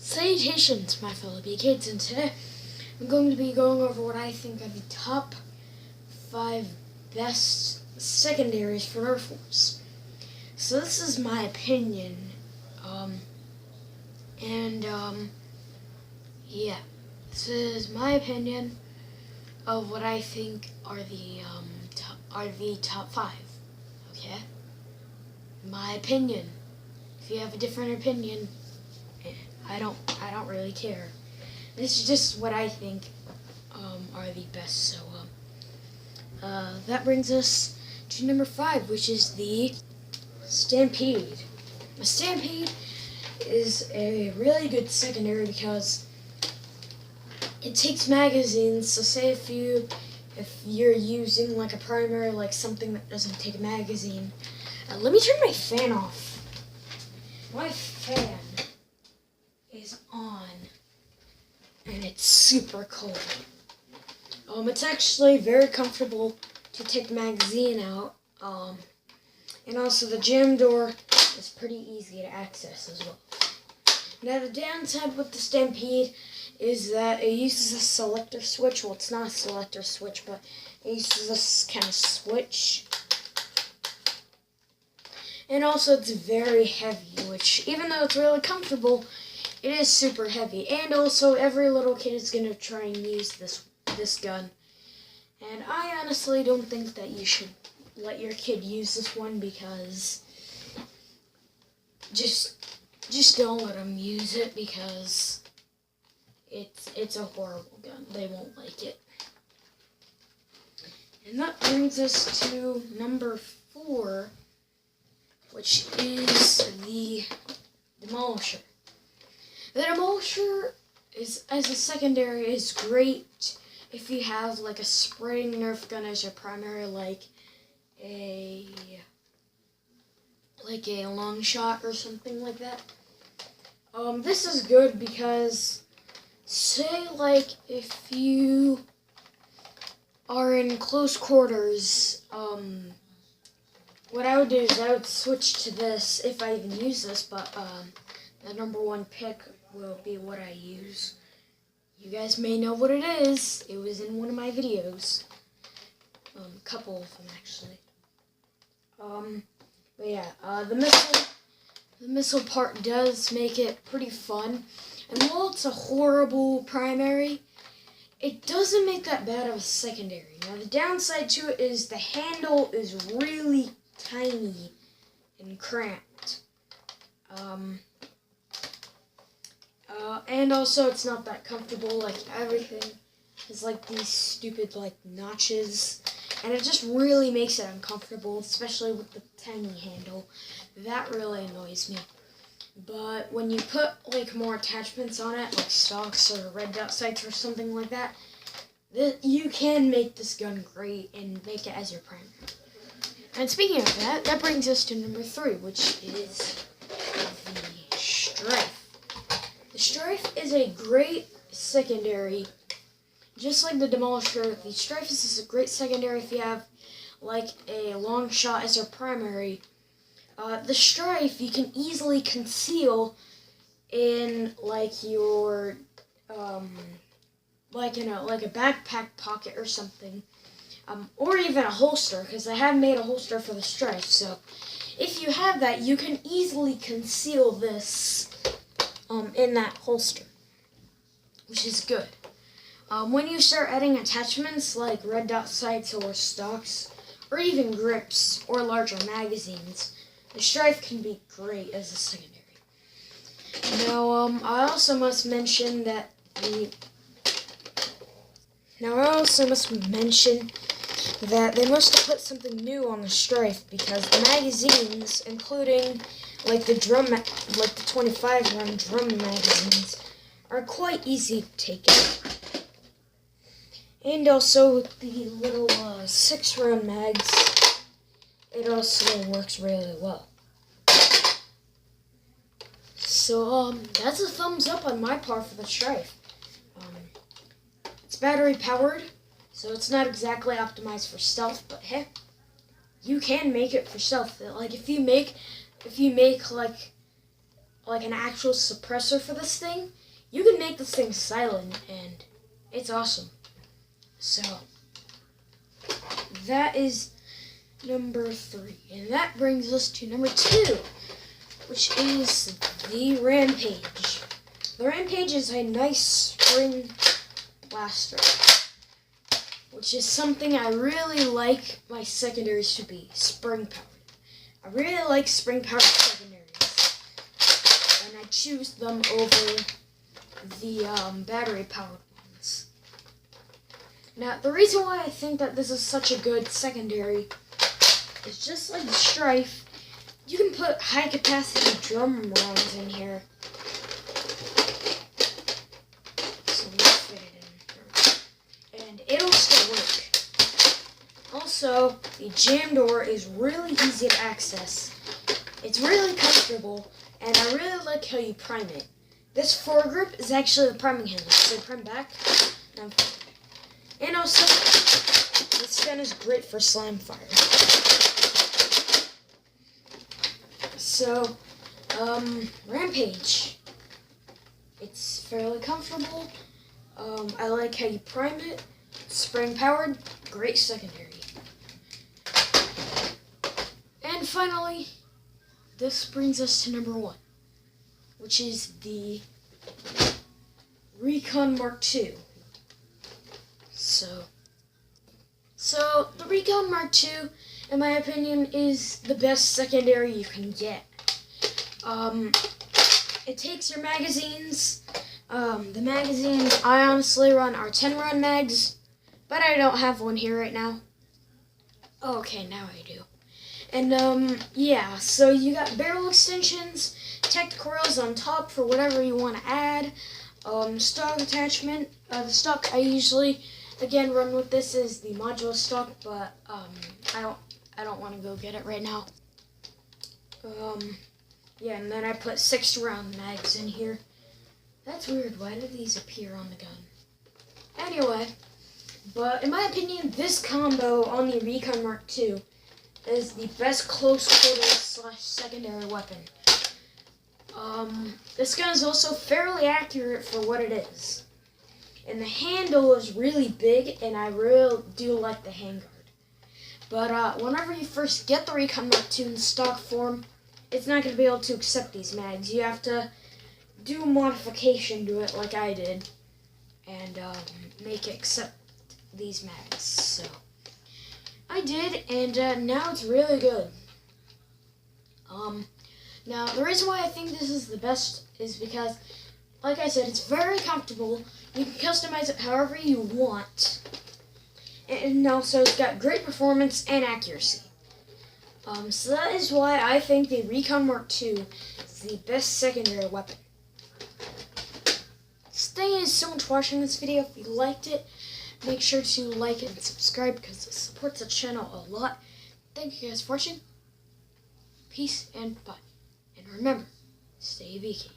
Salutations, my fellow bee kids, and today I'm going to be going over what I think are the top 5 best secondaries for Nerf wars. So this is my opinion, yeah, this is my opinion of what I think are the top 5. Okay, my opinion. If you have a different opinion, I don't really care. This is just what I think are the best. So that brings us to number 5, which is the Stampede. A Stampede is a really good secondary because it takes magazines. So say if you're using like a primary, like something that doesn't take a magazine. Let me turn my fan off. My fan is on, and it's super cold. It's actually very comfortable to take the magazine out, and also the jam door is pretty easy to access as well. Now the downside with the Stampede is that it uses a selector switch. Well, it's not a selector switch, but it uses this kind of switch. And also it's very heavy, which even though it's really comfortable, it is super heavy. And also every little kid is going to try and use this gun. And I honestly don't think that you should let your kid use this one, because just don't let them use it, because it's a horrible gun. They won't like it. And that brings us to number 4, which is the Demolisher. The Demolisher as a secondary is great if you have like a spraying Nerf gun as your primary, like a long shot or something like that. This is good because, say like if you are in close quarters, what I would do is I would switch to this if I even use this, but the number 1 pick will be what I use. You guys may know what it is. It was in one of my videos. A couple of them actually. But yeah, the missile part does make it pretty fun. And while it's a horrible primary, it doesn't make that bad of a secondary. Now the downside to it is the handle is really tiny and cramped. And also it's not that comfortable. Like everything is like these stupid like notches, and it just really makes it uncomfortable, especially with the tiny handle. That really annoys me. But when you put like more attachments on it, like stocks or red dot sights or something like that, you can make this gun great and make it as your primary. And speaking of that, that brings us to number 3, which is the Strife. The Strife is a great secondary, just like the Demolisher. The Strife is a great secondary if you have like a long shot as your primary. The Strife you can easily conceal in like your like a backpack pocket or something. Or even a holster, because I have made a holster for the Strife. So if you have that, you can easily conceal this in that holster, which is good. When you start adding attachments like red dot sights or stocks, or even grips or larger magazines, the Strife can be great as a secondary. Now, I also must mention that they must have put something new on the Strife, because the magazines, including like the 25 round drum magazines, are quite easy to take out. And also with the little 6 round mags, it also works really well. So that's a thumbs up on my part for the Strife. It's battery powered, so it's not exactly optimized for stealth, but hey, you can make it for stealth. Like if you make like like an actual suppressor for this thing, you can make this thing silent, and it's awesome. So that is number 3, and that brings us to number 2, which is the Rampage. The Rampage is a nice spring blaster, which is something I really like my secondaries to be, spring powered. I really like spring powered secondaries, and I choose them over the battery powered ones. Now, the reason why I think that this is such a good secondary is just like the Strife, you can put high capacity drum rounds in here. So let's fit it in, and it'll still work. Also, the jam door is really easy to access. It's really comfortable, and I really like how you prime it. This foregrip is actually the priming handle, so prime back, and also, this gun is great for slam fire. So, Rampage. It's fairly comfortable. I like how you prime it. Spring powered, great secondary. And finally, this brings us to number 1, which is the Recon Mark II. So the Recon Mark II, in my opinion, is the best secondary you can get. It takes your magazines. The magazines I honestly run are 10-round mags, but I don't have one here right now. Oh, okay, now I do. And yeah, so you got barrel extensions, tactical rails on top for whatever you want to add. Stock attachment. The stock I usually again run with this is the modular stock, but I don't want to go get it right now. Yeah, and then I put 6-round mags in here. That's weird. Why did these appear on the gun? Anyway, but in my opinion, this combo on the Recon Mark II is the best close quarters / secondary weapon. This gun is also fairly accurate for what it is. And the handle is really big, and I really do like the handguard. But whenever you first get the Recon Mark II in stock form, it's not going to be able to accept these mags. You have to do a modification to it like I did, and make it accept these mags. So I did, and now it's really good. Now, the reason why I think this is the best is because, like I said, it's very comfortable. You can customize it however you want. And also, it's got great performance and accuracy. So that is why I think the Recon Mark II is the best secondary weapon. Thank you so much for watching this video. If you liked it, make sure to like and subscribe because it supports the channel a lot. Thank you guys for watching. Peace and bye. And remember, stay beaky.